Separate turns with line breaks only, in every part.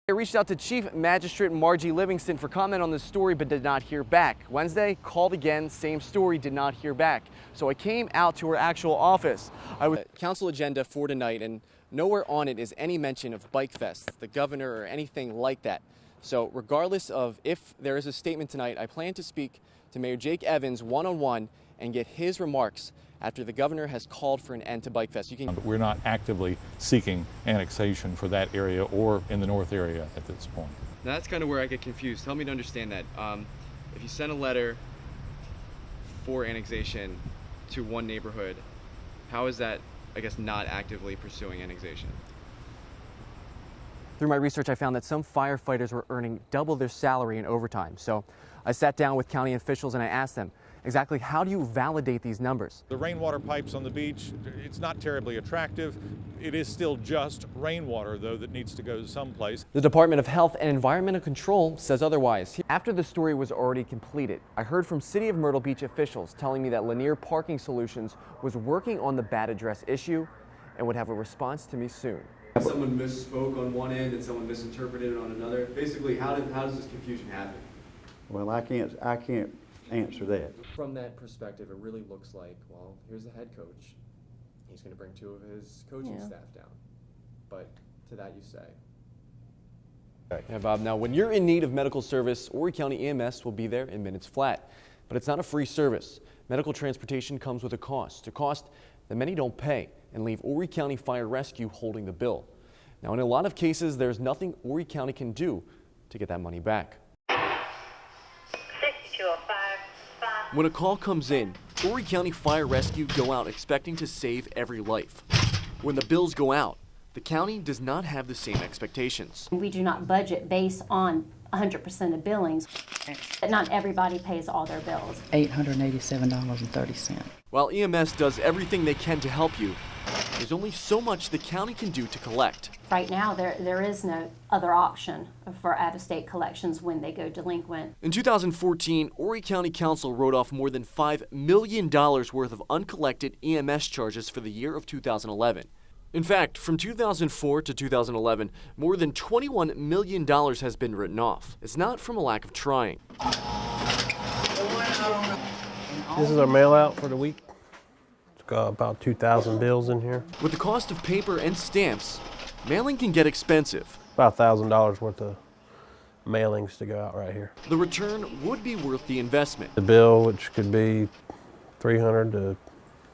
I reached out to Chief Magistrate Margie Livingston for comment on this story, but did not hear back. Wednesday, called again, same story, did not hear back. So I came out to her actual office. I was council agenda for tonight, and nowhere on it is any mention of Bike Fest, the governor, or anything like that. So regardless of if there is a statement tonight, I plan to speak to Mayor Jake Evans one-on-one and get his remarks after the governor has called for an end to Bike Fest.
We're not actively seeking annexation for that area or in the north area at this point.
Now that's kind of where I get confused. Help me to understand that. If you send a letter for annexation to one neighborhood, how is that, I guess, not actively pursuing annexation? Through my research, I found that some firefighters were earning double their salary in overtime. So I sat down with county officials and I asked them, exactly how do you validate these numbers?
The rainwater pipes on the beach, it's not terribly attractive. It is still just rainwater, though, that needs to go someplace.
The Department of Health and Environmental Control says otherwise. After the story was already completed, I heard from City of Myrtle Beach officials telling me that Lanier Parking Solutions was working on the bad address issue and would have a response to me soon. Someone misspoke on one end and someone misinterpreted it on another. Basically, how does this confusion happen?
Well, I can't answer that.
From that perspective, it really looks like, well, here's the head coach. He's going to bring two of his coaching staff down. But to that you say. Yeah, Bob, now when you're in need of medical service, Horry County EMS will be there in minutes flat. But it's not a free service. Medical transportation comes with a cost that many don't pay and leave Horry County Fire Rescue holding the bill. Now, in a lot of cases, there's nothing Horry County can do to get that money back. When a call comes in, Horry County Fire Rescue go out expecting to save every life. When the bills go out, the county does not have the same expectations.
We do not budget based on 100% of billings. Not everybody pays all their bills.
$887.30.
While EMS does everything they can to help you, there's only so much the county can do to collect.
Right now, there is no other option for out-of-state collections when they go delinquent.
In 2014, Horry County Council wrote off more than $5 million worth of uncollected EMS charges for the year of 2011. In fact, from 2004 to 2011, more than $21 million has been written off. It's not from a lack of trying.
This is our mail out for the week. It's got about 2,000 bills in here.
With the cost of paper and stamps, mailing can get expensive.
About $1,000 worth of mailings to go out right here.
The return would be worth the investment.
The bill, which could be $300 to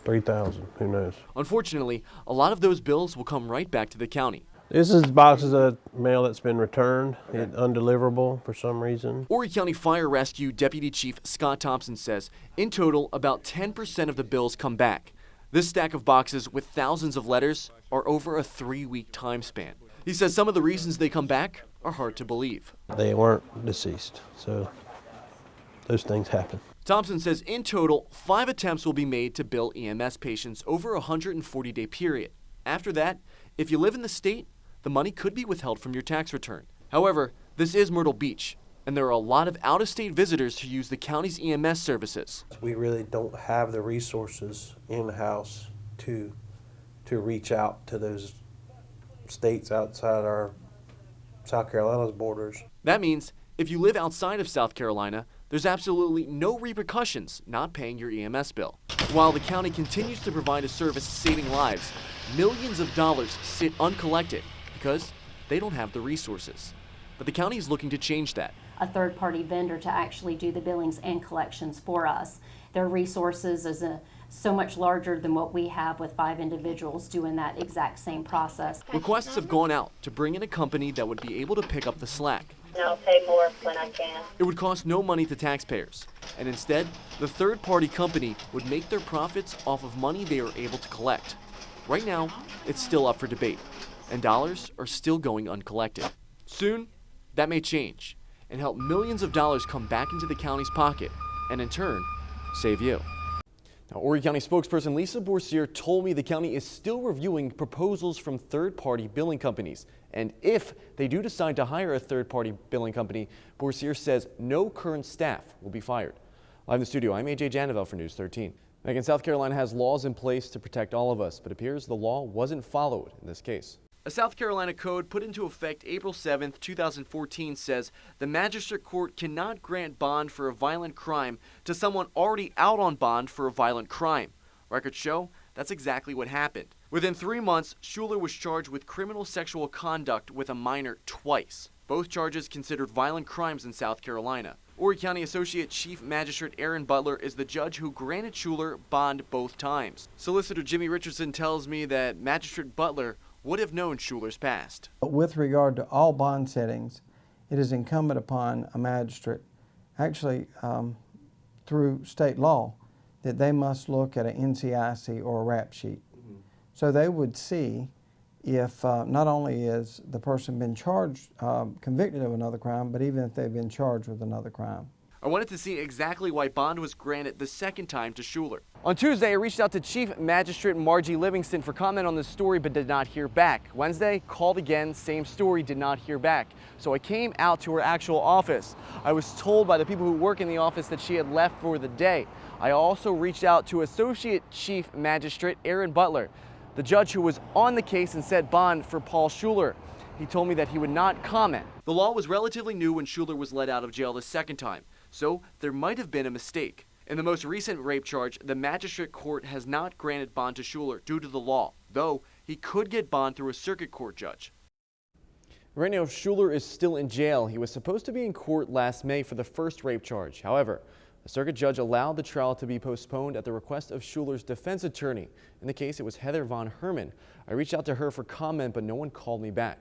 $3,000, who knows.
Unfortunately, a lot of those bills will come right back to the county.
This is boxes of mail that's been returned, undeliverable for some reason.
Horry County Fire Rescue Deputy Chief Scott Thompson says, in total, about 10% of the bills come back. This stack of boxes with thousands of letters are over a 3-week time span. He says some of the reasons they come back are hard to believe.
They weren't deceased, so those things happen.
Thompson says in total, 5 attempts will be made to bill EMS patients over a 140-day period. After that, if you live in the state, the money could be withheld from your tax return. However, this is Myrtle Beach, and there are a lot of out-of-state visitors who use the county's EMS services.
We really don't have the resources in-house to reach out to those states outside our South Carolina's borders.
That means if you live outside of South Carolina, there's absolutely no repercussions not paying your EMS bill. While the county continues to provide a service saving lives, millions of dollars sit uncollected because they don't have the resources. But the county is looking to change that.
A third-party vendor to actually do the billings and collections for us. Their resources is so much larger than what we have with 5 individuals doing that exact same process.
Requests have gone out to bring in a company that would be able to pick up the slack.
I'll pay more when I can.
It would cost no money to taxpayers, and instead, the third-party company would make their profits off of money they are able to collect. Right now, it's still up for debate, and dollars are still going uncollected. Soon, that may change and help millions of dollars come back into the county's pocket, and in turn, save you. Now, Horry County spokesperson Lisa Boursier told me the county is still reviewing proposals from third-party billing companies. And if they do decide to hire a third-party billing company, Boursier says no current staff will be fired. Live in the studio, I'm AJ Janavel for News 13. Again, South Carolina has laws in place to protect all of us, but it appears the law wasn't followed in this case. A South Carolina code put into effect April 7, 2014 says the magistrate court cannot grant bond for a violent crime to someone already out on bond for a violent crime. Records show that's exactly what happened. Within 3 months, Schuler was charged with criminal sexual conduct with a minor twice. Both charges considered violent crimes in South Carolina. Horry County Associate Chief Magistrate Aaron Butler is the judge who granted Schuler bond both times. Solicitor Jimmy Richardson tells me that Magistrate Butler would have known Schuler's past.
With regard to all bond settings, it is incumbent upon a magistrate, actually through state law, that they must look at an NCIC or a rap sheet. So they would see if not only is the person been charged, convicted of another crime, but even if they've been charged with another crime.
I wanted to see exactly why bond was granted the second time to Schuler. On Tuesday, I reached out to Chief Magistrate Margie Livingston for comment on this story, but did not hear back. Wednesday, called again, same story, did not hear back. So I came out to her actual office. I was told by the people who work in the office that she had left for the day. I also reached out to Associate Chief Magistrate Aaron Butler, the judge who was on the case and set bond for Paul Schuler. He told me that he would not comment. The law was relatively new when Schuler was let out of jail the second time, so there might have been a mistake. In the most recent rape charge, the magistrate court has not granted bond to Schuler due to the law, though he could get bond through a circuit court judge. Right now, Schuler is still in jail. He was supposed to be in court last May for the first rape charge. However, a circuit judge allowed the trial to be postponed at the request of Schuler's defense attorney. In the case, it was Heather Von Herman. I reached out to her for comment, but no one called me back.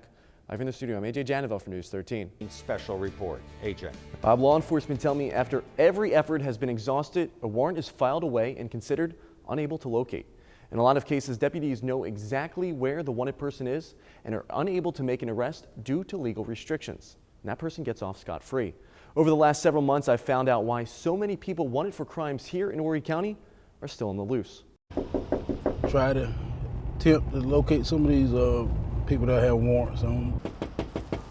Live in the studio, I'm AJ Janeville for News 13.
Special report. AJ.
Bob, law enforcement tell me after every effort has been exhausted, a warrant is filed away and considered unable to locate. In a lot of cases, deputies know exactly where the wanted person is and are unable to make an arrest due to legal restrictions. And that person gets off scot-free. Over the last several months, I've found out why so many people wanted for crimes here in Horry County are still on the loose.
Try to attempt to locate some of these people that have warrants on them.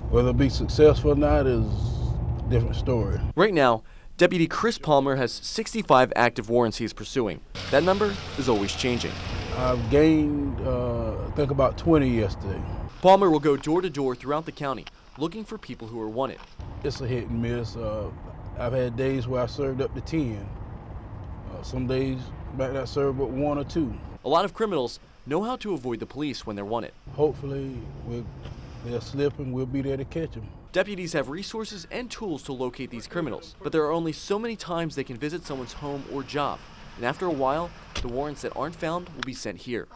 Whether it be successful or not is a different story.
Right now, Deputy Chris Palmer has 65 active warrants he's pursuing. That number is always changing.
I've gained, I think, about 20 yesterday.
Palmer will go door to door throughout the county looking for people who are wanted.
It's a hit and miss. I've had days where I served up to 10. Some days back I served but 1 or 2.
A lot of criminals know how to avoid the police when they're wanted.
Hopefully they'll slip and we'll be there to catch them.
Deputies have resources and tools to locate these criminals, but there are only so many times they can visit someone's home or job. And after a while, the warrants that aren't found will be sent here.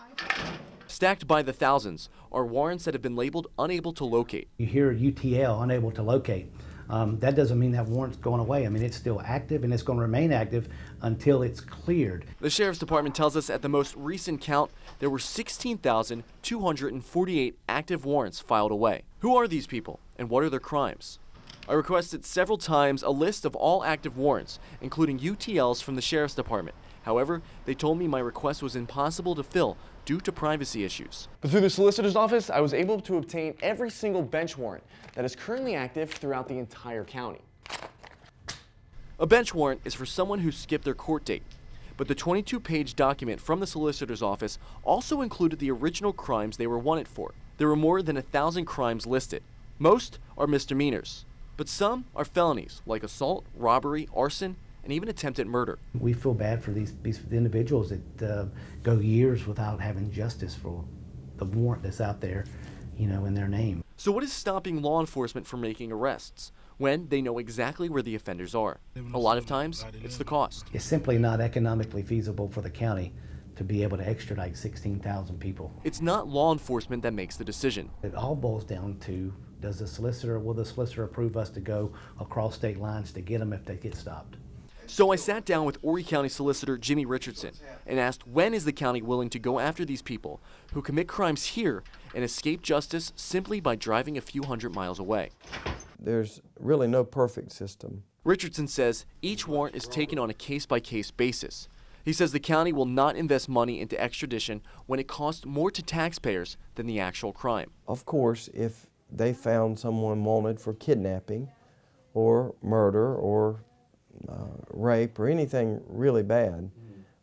Stacked by the thousands are warrants that have been labeled unable to locate.
You hear UTL, unable to locate. That doesn't mean that warrant's going away. I mean, it's still active and it's going to remain active until it's cleared.
The Sheriff's Department tells us at the most recent count, there were 16,248 active warrants filed away. Who are these people and what are their crimes? I requested several times a list of all active warrants, including UTLs from the Sheriff's Department. However, they told me my request was impossible to fill due to privacy issues. But through the solicitor's office, I was able to obtain every single bench warrant that is currently active throughout the entire county. A bench warrant is for someone who skipped their court date, but the 22-page document from the solicitor's office also included the original crimes they were wanted for. There were more than 1,000 crimes listed. Most are misdemeanors, but some are felonies like assault, robbery, arson, and even attempted murder.
We feel bad for these individuals that go years without having justice for the warrant that's out there, you know, in their name.
So what is stopping law enforcement from making arrests when they know exactly where the offenders are? A lot of times, it's the cost.
It's simply not economically feasible for the county to be able to extradite 16,000 people.
It's not law enforcement that makes the decision.
It all boils down to, will the solicitor approve us to go across state lines to get them if they get stopped?
So I sat down with Horry County Solicitor Jimmy Richardson and asked when is the county willing to go after these people who commit crimes here and escape justice simply by driving a few hundred miles away.
There's really no perfect system.
Richardson says each warrant is taken on a case-by-case basis. He says the county will not invest money into extradition when it costs more to taxpayers than the actual crime.
Of course, if they found someone wanted for kidnapping or murder or rape or anything really bad,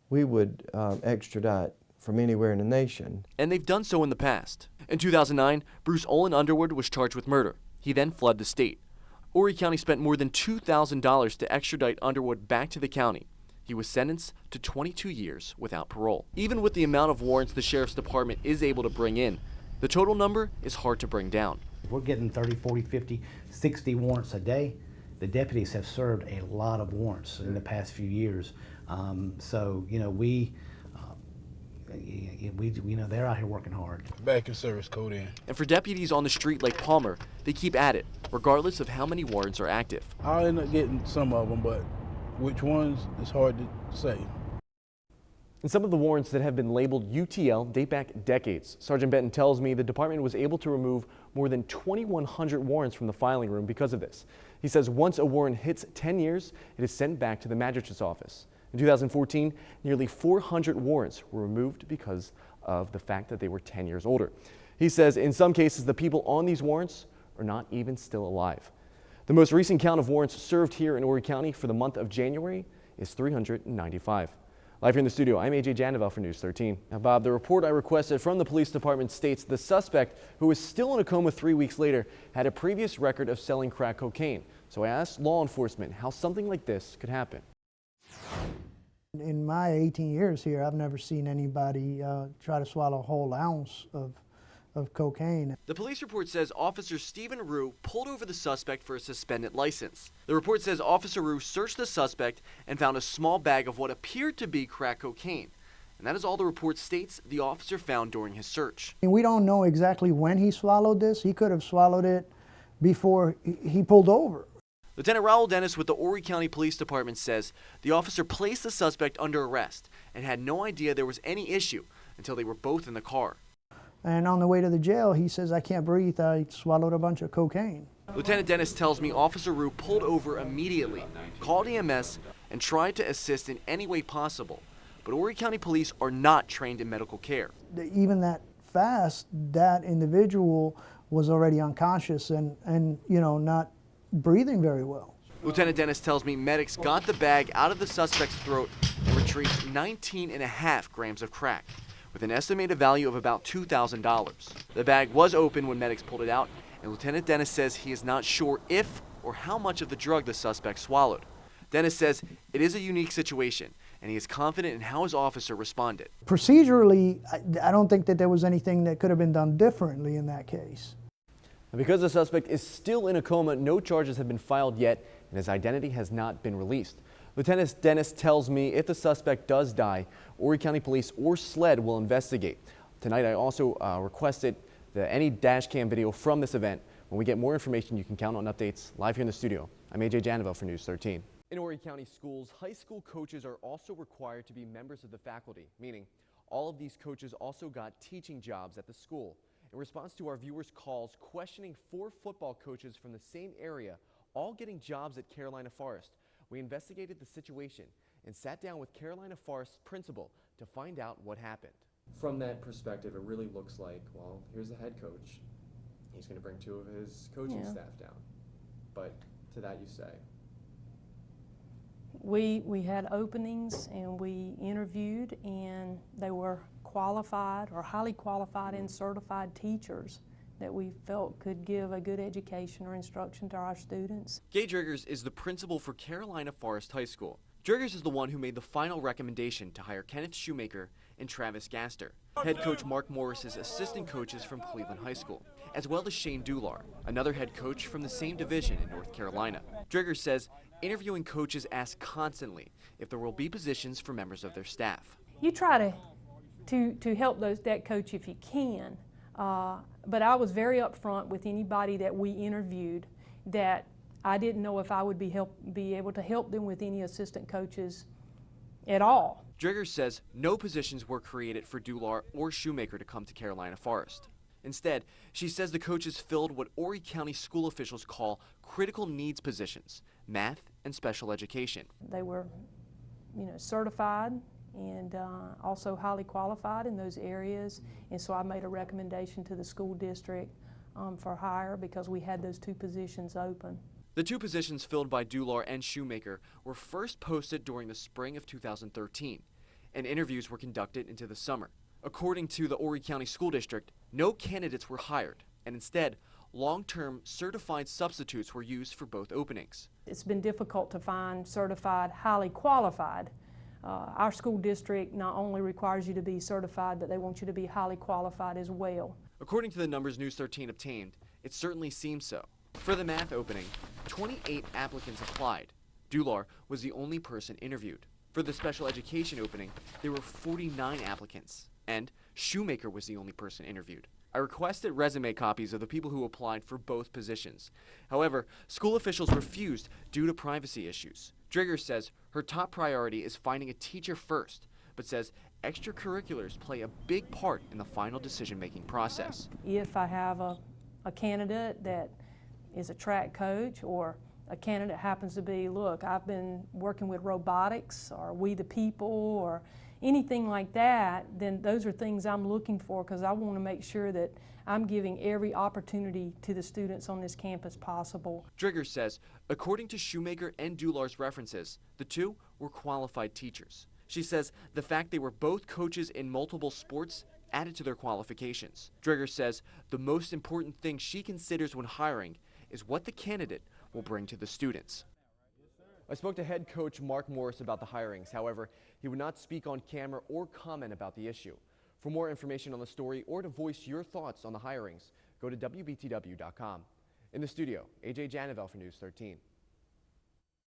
we would extradite from anywhere in the nation.
And they've done so in the past. In 2009, Bruce Olin Underwood was charged with murder. He then fled the state. Horry County spent more than $2,000 to extradite Underwood back to the county. He was sentenced to 22 years without parole. Even with the amount of warrants the sheriff's department is able to bring in, the total number is hard to bring down.
We're getting 30, 40, 50, 60 warrants a day. The deputies have served a lot of warrants in the past few years. So, you know, they're out here working hard.
Back in service, code in.
And for deputies on the street like Palmer, they keep at it, regardless of how many warrants are active.
I'll end up getting some of them, but which ones is hard to say.
And some of the warrants that have been labeled UTL date back decades. Sergeant Benton tells me the department was able to remove more than 2,100 warrants from the filing room because of this. He says once a warrant hits 10 years, it is sent back to the magistrate's office. In 2014, nearly 400 warrants were removed because of the fact that they were 10 years older. He says in some cases, the people on these warrants are not even still alive. The most recent count of warrants served here in Horry County for the month of January is 395. Live here in the studio, I'm AJ Jandevel for News 13. Now, Bob, the report I requested from the police department states the suspect, who is still in a coma 3 weeks later, had a previous record of selling crack cocaine. So I asked law enforcement how something like this could happen.
In my 18 years here, I've never seen anybody try to swallow a whole ounce of cocaine.
The police report says Officer Stephen Rue pulled over the suspect for a suspended license. The report says Officer Rue searched the suspect and found a small bag of what appeared to be crack cocaine. And that is all the report states the officer found during his search.
We don't know exactly when he swallowed this. He could have swallowed it before he pulled over.
Lieutenant Raul Dennis with the Horry County Police Department says the officer placed the suspect under arrest and had no idea there was any issue until they were both in the car.
And on the way to the jail, he says, "I can't breathe. I swallowed a bunch of cocaine."
Lieutenant Dennis tells me Officer Rue pulled over immediately, called EMS, and tried to assist in any way possible. But Horry County Police are not trained in medical care.
Even that fast, that individual was already unconscious and not breathing very well.
Lieutenant Dennis tells me medics got the bag out of the suspect's throat and retrieved 19.5 grams of crack, with an estimated value of about $2,000. The bag was open when medics pulled it out, and Lieutenant Dennis says he is not sure if or how much of the drug the suspect swallowed. Dennis says it is a unique situation, and he is confident in how his officer responded.
Procedurally, I don't think that there was anything that could have been done differently in that case.
And because the suspect is still in a coma, no charges have been filed yet, and his identity has not been released. Lieutenant Dennis tells me if the suspect does die, Horry County Police or SLED will investigate. Tonight, I also requested any dash cam video from this event. When we get more information, you can count on updates live here in the studio. I'm AJ Jandevel for News 13. In Horry County schools, high school coaches are also required to be members of the faculty, meaning all of these coaches also got teaching jobs at the school. In response to our viewers' calls questioning 4 football coaches from the same area, all getting jobs at Carolina Forest, we investigated the situation and sat down with Carolina Forest's principal to find out what happened. From that perspective, it really looks like, well, here's the head coach. He's going to bring 2 of his coaching staff down. But to that you say?
We had openings and we interviewed, and they were qualified or highly qualified and certified teachers that we felt could give a good education or instruction to our students.
Gay Driggers is the principal for Carolina Forest High School. Driggers is the one who made the final recommendation to hire Kenneth Shoemaker and Travis Gaster, head coach Mark Morris's assistant coaches from Cleveland High School, as well as Shane Dular, another head coach from the same division in North Carolina. Driggers says interviewing coaches ask constantly if there will be positions for members of their staff.
You try to help that coach if you can, but I was very upfront with anybody that we interviewed that I didn't know if I would be able to help them with any assistant coaches at all.
Driggers says no positions were created for Dular or Shoemaker to come to Carolina Forest. Instead, she says the coaches filled what Horry County school officials call critical needs positions, math and special education.
They were, certified and also highly qualified in those areas, and so I made a recommendation to the school district for hire because we had those 2 positions open.
The 2 positions filled by Dular and Shoemaker were first posted during the spring of 2013, and interviews were conducted into the summer. According to the Horry County School District, no candidates were hired, and instead, long-term certified substitutes were used for both openings.
It's been difficult to find certified, highly qualified. Our school district not only requires you to be certified, but they want you to be highly qualified as well.
According to the numbers News 13 obtained, it certainly seems so. For the math opening, 28 applicants applied. Dular was the only person interviewed. For the special education opening, there were 49 applicants, and Shoemaker was the only person interviewed. I requested resume copies of the people who applied for both positions. However, school officials refused due to privacy issues. Drigger says her top priority is finding a teacher first, but says extracurriculars play a big part in the final decision-making process.
If I have a candidate that is a track coach, or a candidate happens to be, look, I've been working with robotics, or We the People, or anything like that, then those are things I'm looking for, because I want to make sure that I'm giving every opportunity to the students on this campus possible.
Drigger says, according to Shoemaker and Dular's references, the two were qualified teachers. She says the fact they were both coaches in multiple sports added to their qualifications. Drigger says the most important thing she considers when hiring is what the candidate will bring to the students. I spoke to head coach Mark Morris about the hirings. However, he would not speak on camera or comment about the issue. For more information on the story or to voice your thoughts on the hirings, go to WBTW.com. In the studio, AJ Janavel for News 13.